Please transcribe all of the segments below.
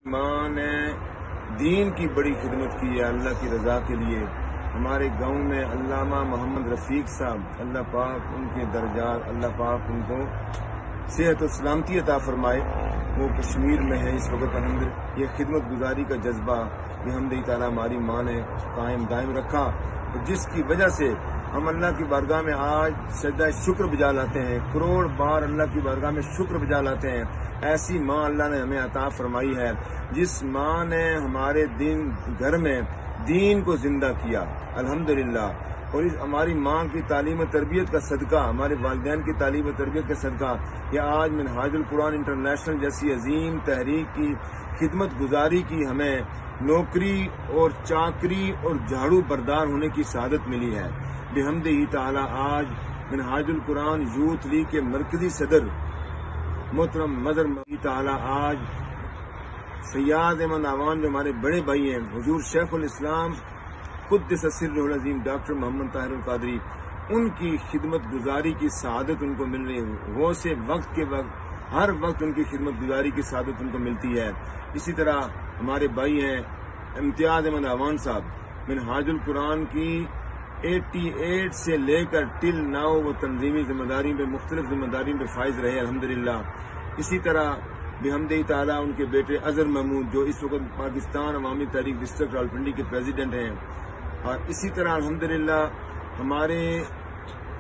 ماں نے دین کی بڑی خدمت کی ہے اللہ کی رضا کے لیے۔ ہمارے گاؤں میں علامہ محمد رفیق صاحب، اللہ پاک ان کے درجات، اللہ پاک ان کو صحت و سلامتی عطا فرمائے۔ وہ کشمیر میں ہیں اس وقت الحمدللہ۔ یہ خدمت گزاری کا جذبہ بحمد تعالیٰ ہماری ماں نے قائم دائم رکھا، جس کی وجہ سے ہم اللہ کی بارگاہ میں آج سجدہ شکر بجا لاتے ہیں، کروڑ بار اللہ کی بارگاہ میں شکر بجا لاتے ہیں۔ ایسی ماں اللہ نے ہمیں عطا فرمائی ہے، جس ماں نے ہمارے گھر میں دین کو زندہ کیا الحمدللہ۔ اور اس ہماری ماں کی تعلیم و تربیت کا صدقہ، ہمارے والدین کی تعلیم و تربیت کا صدقہ، یہ آج منہاج القرآن انٹرنیشنل جیسی عظیم تحریک کی خدمت گزاری کی ہمیں نوکری اور چاکری اور جھاڑو بردار ہونے کی سعادت ملی ہے بحمدہ تعالی۔ آج منہاج القرآن یوتھ لیگ کے مرکزی صدر محترم مظہر تعالی، آج سیاد احمد آوان جو ہمارے بڑے بھائی ہیں، حضور شیخ الاسلام قدس سرہ العظیم ڈاکٹر محمد طاہر القادری، ان کی خدمت گزاری کی سعادت ان کو مل رہی ہے۔ وہ سے وقت کے وقت ہر وقت ان کی خدمت گزاری کی سعادت ان کو ملتی ہے۔ اسی طرح ہمارے بھائی ہیں امتیاز احمد آوان صاحب، منہاج القرآن کی 88 سے لے کر ٹل ناؤ وہ تنظیمی ذمہ داریوں پہ، مختلف ذمہ داریوں پہ فائز رہے الحمدللہ۔ اسی طرح بحمدہ تعالیٰ ان کے بیٹے اظہر محمود جو اس وقت پاکستان عوامی تحریک ڈسٹرکٹ راولپنڈی کے پریزیڈنٹ ہیں، اور اسی طرح الحمدللہ ہمارے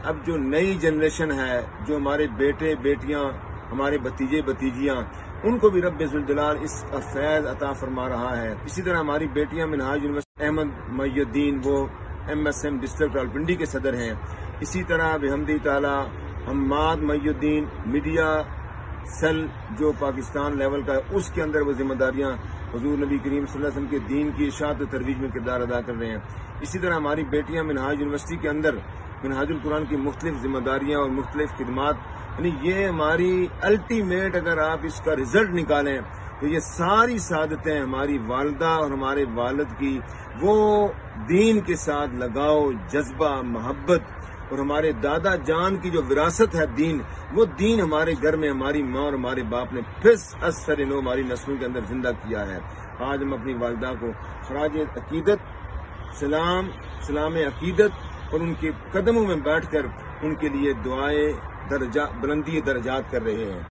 اب جو نئی جنریشن ہے، جو ہمارے بیٹے بیٹیاں، ہمارے بھتیجے بھتیجیاں، ان کو بھی رب ذوالجلال اس کا فیض عطا فرما رہا ہے۔ اسی طرح ہماری بیٹیاں منہاج یونیورسٹی احمد محی الدین، وہ MSM ڈسٹرکٹ راولپنڈی کے صدر ہیں۔ اسی طرح بحمدہ تعالیٰ حماد محی الدین میڈیا سیل جو پاکستان لیول کا ہے، اس کے اندر وہ ذمہ داریاں حضور نبی کریم صلی اللہ علیہ وسلم کے دین کی اشاعت و ترویج میں کردار ادا کر رہے ہیں۔ اسی طرح ہماری بیٹیاں منہاج یونیورسٹی کے اندر منہاج القرآن کی مختلف ذمہ داریاں اور مختلف خدمات، یعنی یہ ہماری الٹیمیٹ اگر آپ اس کا رزلٹ نکالیں تو یہ ساری سعادتیں ہماری والدہ اور ہمارے والد کی وہ دین کے ساتھ لگاؤ، جذبہ، محبت، اور ہمارے دادا جان کی جو وراثت ہے دین، وہ دین ہمارے گھر میں ہماری ماں اور ہمارے باپ نے پھر اثر نو ہماری نسلوں کے اندر زندہ کیا ہے۔ آج ہم اپنی والدہ کو خراج عقیدت سلام عقیدت اور ان کے قدموں میں بیٹھ کر ان کے لیے دعائیں بلندی درجات کر رہے ہیں۔